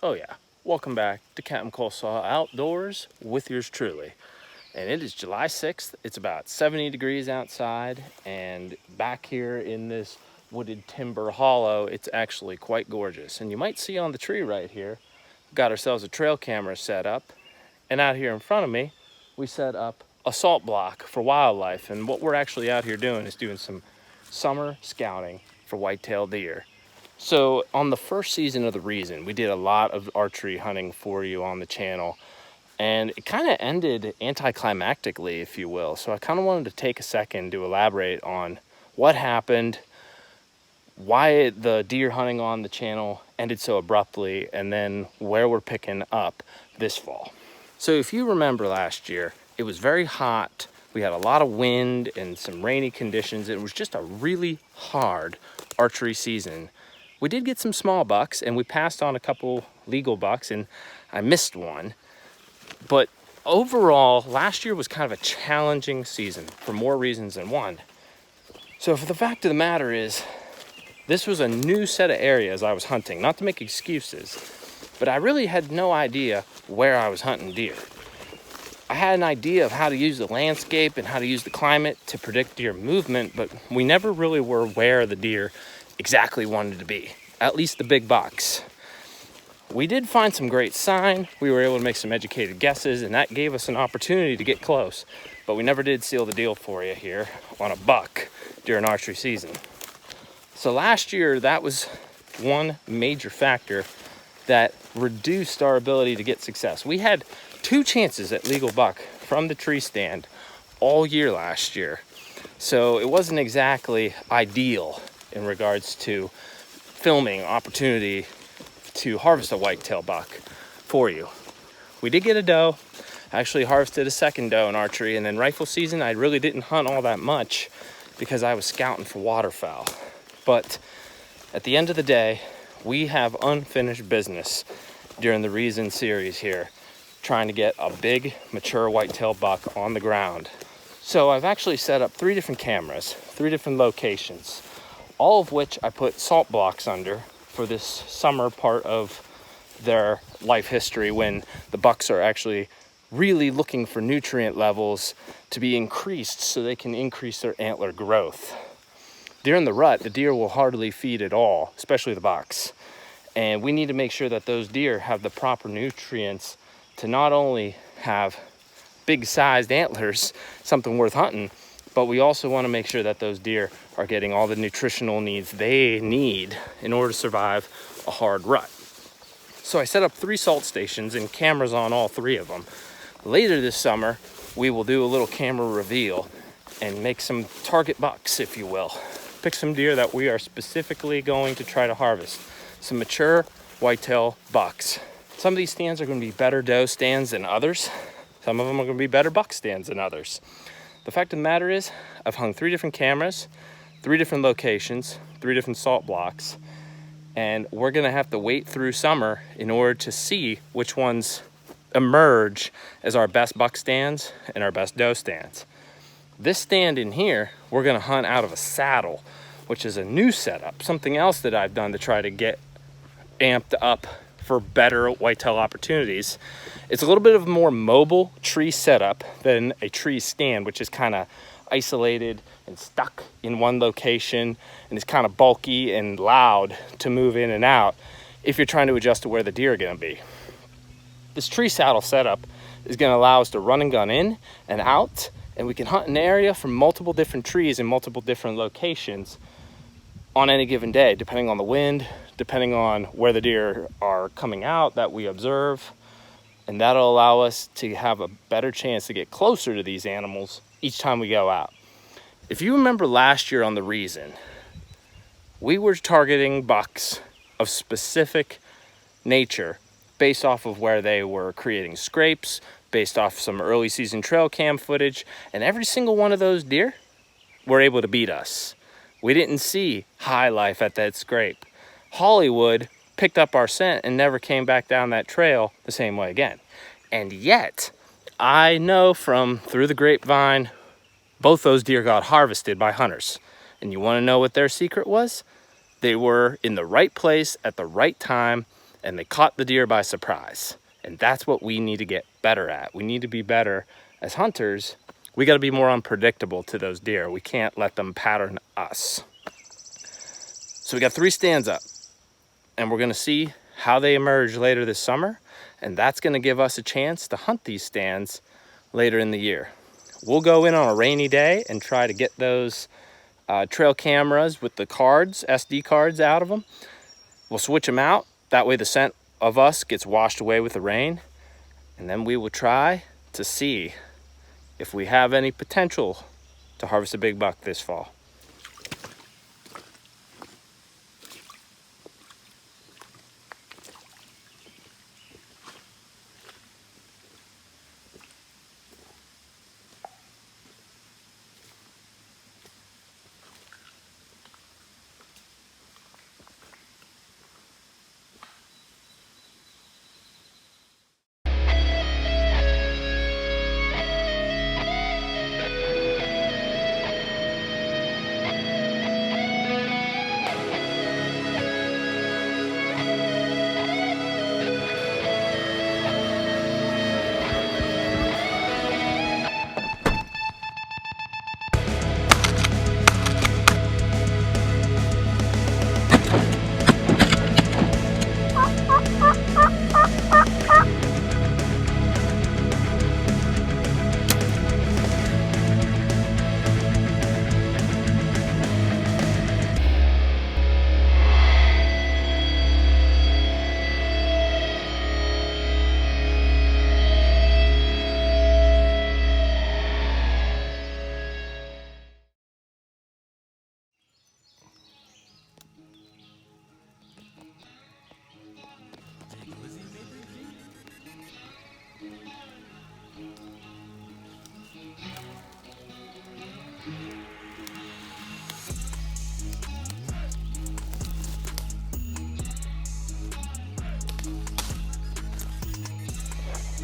Oh yeah, welcome back to Captain Coleslaw Outdoors with yours truly. And it is July 6th, it's about 70 degrees outside, and back here in this wooded timber hollow, it's actually quite gorgeous. And you might see on the tree right here, we've got ourselves a trail camera set up, and out here in front of me, we set up a salt block for wildlife. And what we're actually out here doing is doing some summer scouting for whitetail deer. So on the first season of The Reason, we did a lot of archery hunting for you on the channel, and it kind of ended anticlimactically, if you will. So I kind of wanted to take a second to elaborate on what happened, why the deer hunting on the channel ended so abruptly, and then where we're picking up this fall. So if you remember last year, it was very hot. We had a lot of wind and some rainy conditions. It was just a really hard archery season. We did get some small bucks, and we passed on a couple legal bucks, and I missed one. But overall, last year was kind of a challenging season for more reasons than one. So for the fact of the matter is, this was a new set of areas I was hunting, not to make excuses, but I really had no idea where I was hunting deer. I had an idea of how to use the landscape and how to use the climate to predict deer movement, but we never really were where the deer exactly wanted to be, at least the big bucks. We did find some great sign. We were able to make some educated guesses, and that gave us an opportunity to get close, but we never did seal the deal for you here on a buck during archery season. So last year, that was one major factor that reduced our ability to get success. We had 2 chances at legal buck from the tree stand all year last year, so it wasn't exactly ideal in regards to filming opportunity to harvest a whitetail buck for you. We did get a doe. I actually harvested a second doe in archery, and then rifle season I really didn't hunt all that much because I was scouting for waterfowl. But at the end of the day, we have unfinished business during the Reason series here, trying to get a big mature whitetail buck on the ground. So I've actually set up 3 different cameras, 3 different locations, all of which I put salt blocks under for this summer part of their life history, when the bucks are actually really looking for nutrient levels to be increased so they can increase their antler growth. During the rut, the deer will hardly feed at all, especially the bucks. And we need to make sure that those deer have the proper nutrients to not only have big sized antlers, something worth hunting, but we also want to make sure that those deer are getting all the nutritional needs they need in order to survive a hard rut. So I set up 3 salt stations and cameras on all 3 of them. Later this summer, we will do a little camera reveal and make some target bucks, if you will. Pick some deer that we are specifically going to try to harvest. Some mature whitetail bucks. Some of these stands are going to be better doe stands than others. Some of them are going to be better buck stands than others. The fact of the matter is, I've hung 3 different cameras, 3 different locations, 3 different salt blocks, and we're gonna have to wait through summer in order to see which ones emerge as our best buck stands and our best doe stands. This stand in here, we're gonna hunt out of a saddle, which is a new setup, something else that I've done to try to get amped up for better whitetail opportunities. It's a little bit of a more mobile tree setup than a tree stand, which is kind of isolated and stuck in one location, and it's kind of bulky and loud to move in and out if you're trying to adjust to where the deer are going to be. This tree saddle setup is going to allow us to run and gun in and out, and we can hunt an area from multiple different trees in multiple different locations on any given day, depending on the wind, depending on where the deer are coming out that we observe. And that'll allow us to have a better chance to get closer to these animals each time we go out. If you remember last year on The Reason, we were targeting bucks of specific nature based off of where they were creating scrapes, based off some early season trail cam footage, and every single one of those deer were able to beat us. We didn't see high life at that scrape. Hollywood picked up our scent and never came back down that trail the same way again. And yet, I know from through the grapevine, both those deer got harvested by hunters. And you want to know what their secret was? They were in the right place at the right time and they caught the deer by surprise. And that's what we need to get better at. We need to be better as hunters. We got to be more unpredictable to those deer. We can't let them pattern us. So we got 3 stands up, and we're gonna see how they emerge later this summer, and that's gonna give us a chance to hunt these stands later in the year. We'll go in on a rainy day and try to get those trail cameras with the cards, SD cards out of them. We'll switch them out. That way the scent of us gets washed away with the rain. And then we will try to see if we have any potential to harvest a big buck this fall.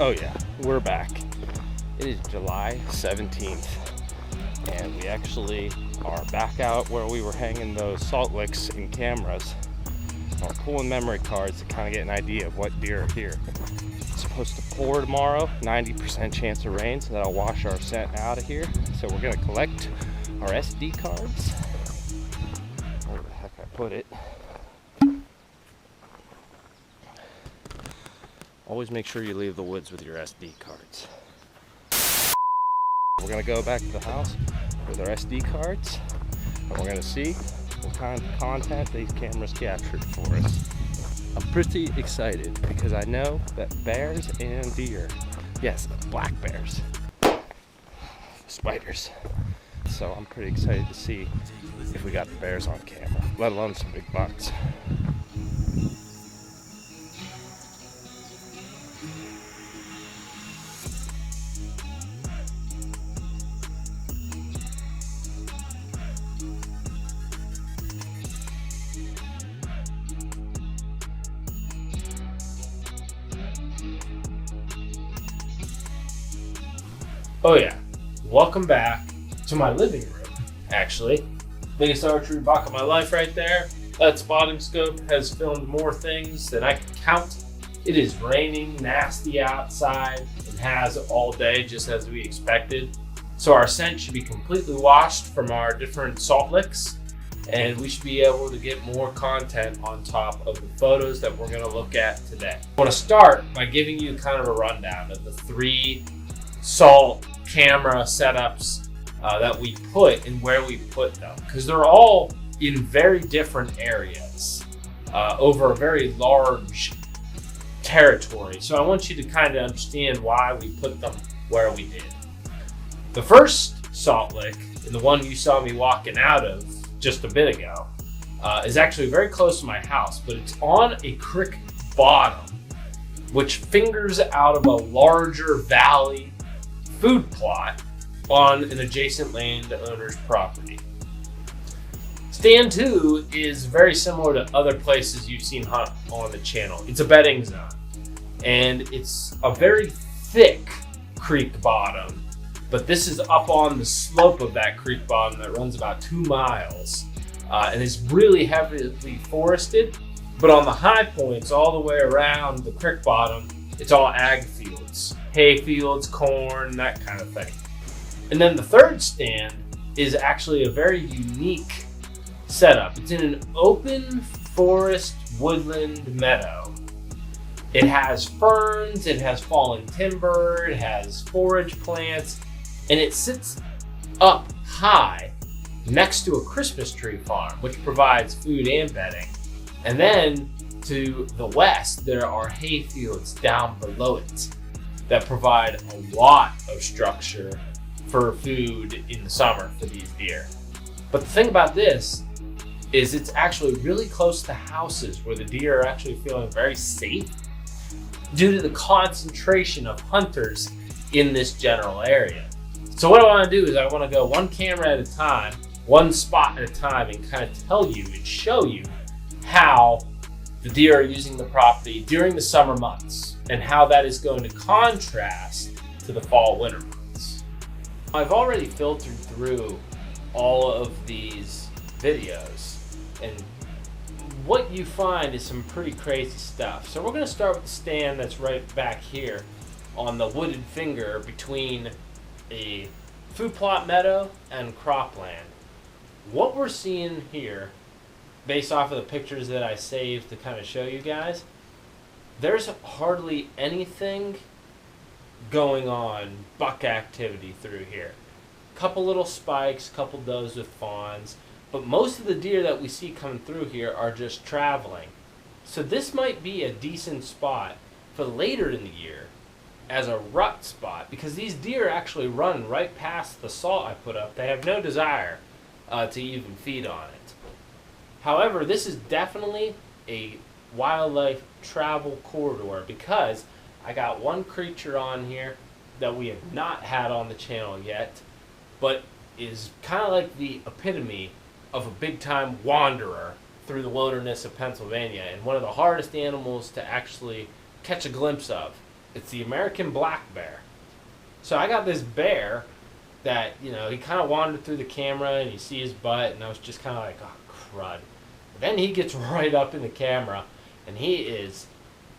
Oh yeah, we're back. It is July 17th, and we actually are back out where we were hanging those salt licks and cameras. We're pulling memory cards to kind of get an idea of what deer are here. It's supposed to pour tomorrow, 90% chance of rain, so that'll wash our scent out of here. So we're gonna collect our SD cards. Where the heck I put it? Always make sure you leave the woods with your SD cards. We're gonna go back to the house with our SD cards, and we're gonna see what kind of content these cameras captured for us. I'm pretty excited because I know that bears and deer, yes, black bears, spiders. So I'm pretty excited to see if we got the bears on camera, let alone some big bucks. Oh yeah, welcome back to my living room, actually. Biggest archery buck of my life right there. That spotting scope has filmed more things than I can count. It is raining nasty outside and has all day, just as we expected. So our scent should be completely washed from our different salt licks, and we should be able to get more content on top of the photos that we're gonna look at today. I wanna start by giving you kind of a rundown of the 3 salt camera setups that we put and where we put them, because they're all in very different areas over a very large territory. So I want you to kind of understand why we put them where we did. The first salt lick, and the one you saw me walking out of just a bit ago, is actually very close to my house, but it's on a creek bottom, which fingers out of a larger valley food plot on an adjacent landowner's property. Stand 2 is very similar to other places you've seen hunt on the channel. It's a bedding zone, and it's a very thick creek bottom, but this is up on the slope of that creek bottom that runs about 2 miles and is really heavily forested, But on the high points, all the way around the creek bottom, it's all ag fields, hay fields, corn, that kind of thing. And then the third stand is actually a very unique setup. It's in an open forest woodland meadow. It has ferns, it has fallen timber, it has forage plants, and it sits up high next to a Christmas tree farm, which provides food and bedding. And then to the west, there are hay fields down below it that provide a lot of structure for food in the summer for these deer. But the thing about this is it's actually really close to houses where the deer are actually feeling very safe due to the concentration of hunters in this general area. So what I want to do is I want to go one camera at a time, one spot at a time, and kind of tell you and show you how the deer are using the property during the summer months and how that is going to contrast to the fall winter months. I've already filtered through all of these videos, and what you find is some pretty crazy stuff. So we're going to start with the stand that's right back here on the wooded finger between a food plot meadow and cropland. What we're seeing here, based off of the pictures that I saved to kind of show you guys, there's hardly anything going on buck activity through here. Couple little spikes, couple does with fawns, but most of the deer that we see coming through here are just traveling. So this might be a decent spot for later in the year as a rut spot, because these deer actually run right past the salt I put up. They have no desire to even feed on it. However, this is definitely a wildlife travel corridor, because I got one creature on here that we have not had on the channel yet, but is kind of like the epitome of a big-time wanderer through the wilderness of Pennsylvania, and one of the hardest animals to actually catch a glimpse of. It's the American black bear. So I got this bear that, you know, he kind of wandered through the camera and you see his butt, and I was just kind of like, oh, crud. But then he gets right up in the camera and he is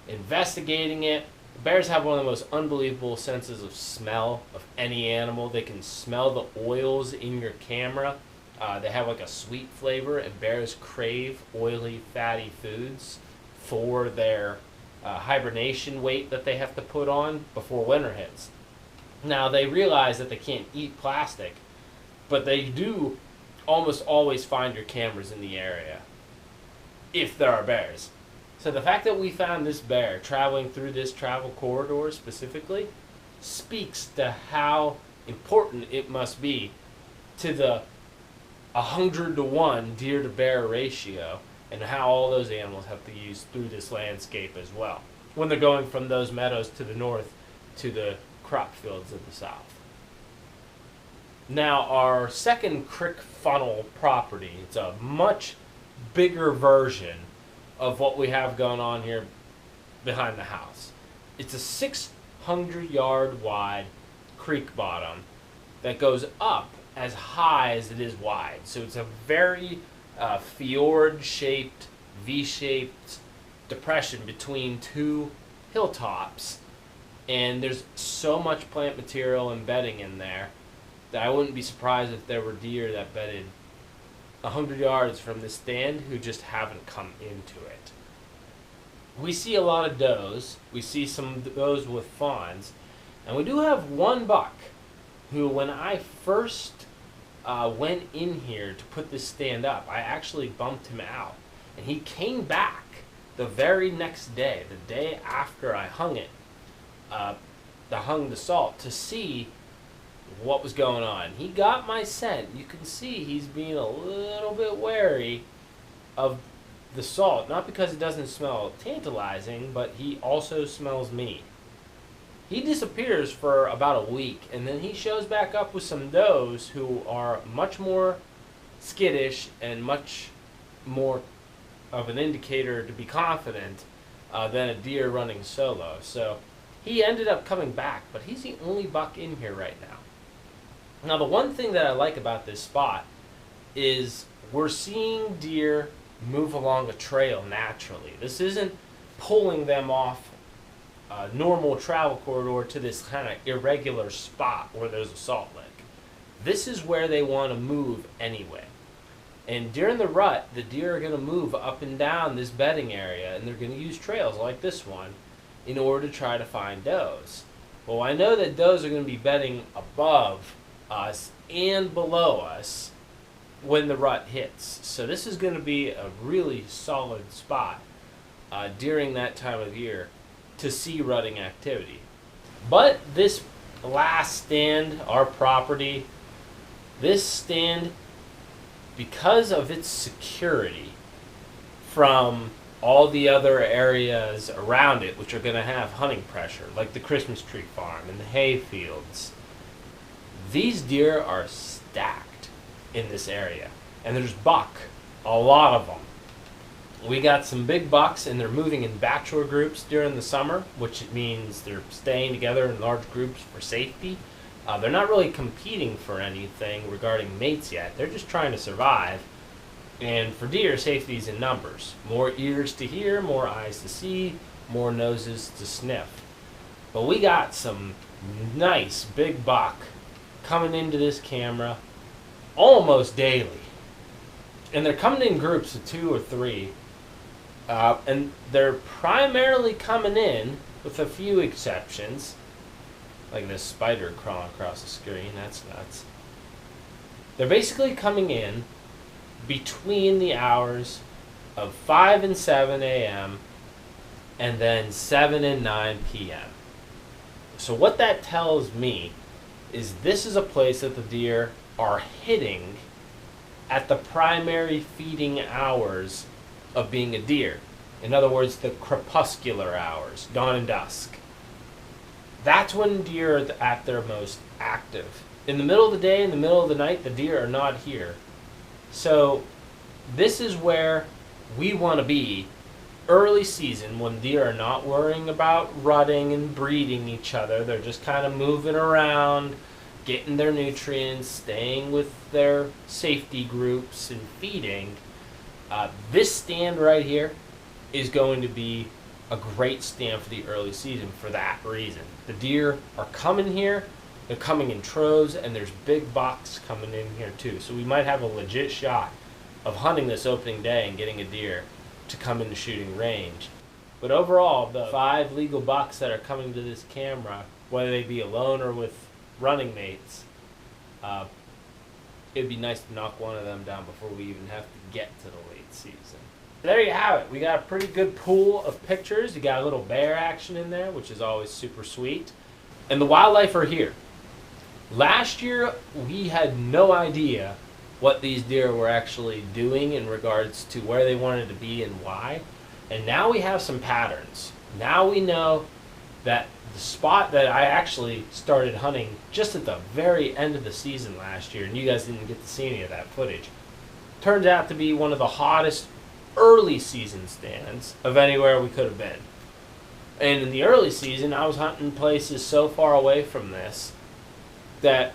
investigating it. Bears have one of the most unbelievable senses of smell of any animal. They can smell the oils in your camera. They have like a sweet flavor, and bears crave oily, fatty foods for their hibernation weight that they have to put on before winter hits. Now, they realize that they can't eat plastic, but they do almost always find your cameras in the area if there are bears. So the fact that we found this bear traveling through this travel corridor specifically speaks to how important it must be to the 100-to-1 deer to bear ratio, and how all those animals have to use through this landscape as well when they're going from those meadows to the north to the crop fields of the south. Now, our second creek funnel property, it's a much bigger version of what we have going on here behind the house. It's a 600-yard wide creek bottom that goes up as high as it is wide. So it's a very fjord-shaped, V-shaped depression between two hilltops, and there's so much plant material and bedding in there that I wouldn't be surprised if there were deer that bedded 100 yards from the stand who just haven't come into it. We see a lot of does, we see some does with fawns, and we do have one buck who, when I first went in here to put this stand up, I actually bumped him out, and he came back the very next day, the day after I hung it, hung the salt, to see what was going on. He got my scent. You can see he's being a little bit wary of the salt, not because it doesn't smell tantalizing, but he also smells me. He disappears for about a week, and then he shows back up with some does who are much more skittish and much more of an indicator to be confident than a deer running solo. So he ended up coming back, but he's the only buck in here right now. Now, the one thing that I like about this spot is we're seeing deer move along a trail naturally. This isn't pulling them off a normal travel corridor to this kind of irregular spot where there's a salt lick. This is where they want to move anyway. And during the rut, the deer are going to move up and down this bedding area, and they're going to use trails like this one in order to try to find does. Well, I know that does are going to be bedding above us and below us when the rut hits. So this is going to be a really solid spot during that time of year to see rutting activity. But this last stand, our property, this stand, because of its security from all the other areas around it, which are going to have hunting pressure, like the Christmas tree farm and the hay fields, these deer are stacked in this area. And there's buck, a lot of them. We got some big bucks, and they're moving in bachelor groups during the summer, which means they're staying together in large groups for safety. They're not really competing for anything regarding mates yet. They're just trying to survive. And for deer, safety is in numbers. More ears to hear, more eyes to see, more noses to sniff. But we got some nice big buck coming into this camera almost daily. And they're coming in groups of 2 or 3. And they're primarily coming in, with a few exceptions, like this spider crawling across the screen. That's nuts. They're basically coming in between the hours of 5 and 7 a.m. and then 7 and 9 p.m. So what that tells me is this is a place that the deer are hitting at the primary feeding hours of being a deer. In other words, the crepuscular hours, dawn and dusk. That's when deer are at their most active. In the middle of the day, in the middle of the night, the deer are not here. So this is where we want to be early season, when deer are not worrying about rutting and breeding each other. They're just kind of moving around, getting their nutrients, staying with their safety groups and feeding. This stand right here is going to be a great stand for the early season for that reason. The deer are coming here, they're coming in troves, and there's big bucks coming in here too. So we might have a legit shot of hunting this opening day and getting a deer to come into shooting range. But overall, the 5 legal bucks that are coming to this camera, whether they be alone or with running mates, it'd be nice to knock one of them down before we even have to get to the late season. There you have it. We got a pretty good pool of pictures. You got a little bear action in there, which is always super sweet. And the wildlife are here. Last year, we had no idea what these deer were actually doing in regards to where they wanted to be and why. And now we have some patterns. Now we know that the spot that I actually started hunting just at the very end of the season last year, and you guys didn't get to see any of that footage, turns out to be one of the hottest early season stands of anywhere we could have been. And in the early season, I was hunting places so far away from this that,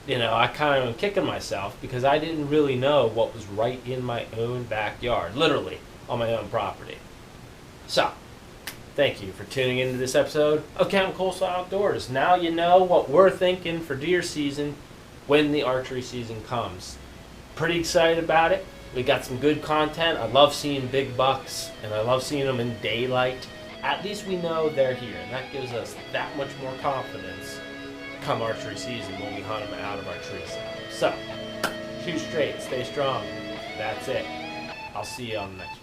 I kind of am kicking myself because I didn't really know what was right in my own backyard, literally on my own property. So, thank you for tuning into this episode of Captain Coleslaw Outdoors. Now you know what we're thinking for deer season when the archery season comes. Pretty excited about it. We got some good content. I love seeing big bucks, and I love seeing them in daylight. At least we know they're here, and that gives us that much more confidence come archery season when we hunt them out of our tree zone. So, shoot straight, stay strong. That's it. I'll see you on the next one.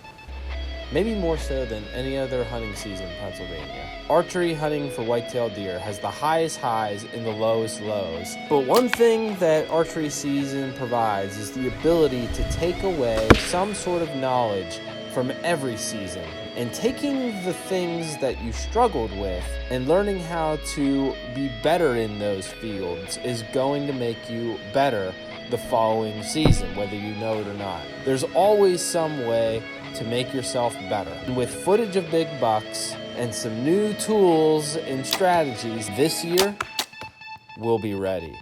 Maybe more so than any other hunting season in Pennsylvania, archery hunting for whitetail deer has the highest highs and the lowest lows. But one thing that archery season provides is the ability to take away some sort of knowledge from every season. And taking the things that you struggled with and learning how to be better in those fields is going to make you better the following season, whether you know it or not. There's always some way to make yourself better. And with footage of big bucks and some new tools and strategies this year, we'll be ready.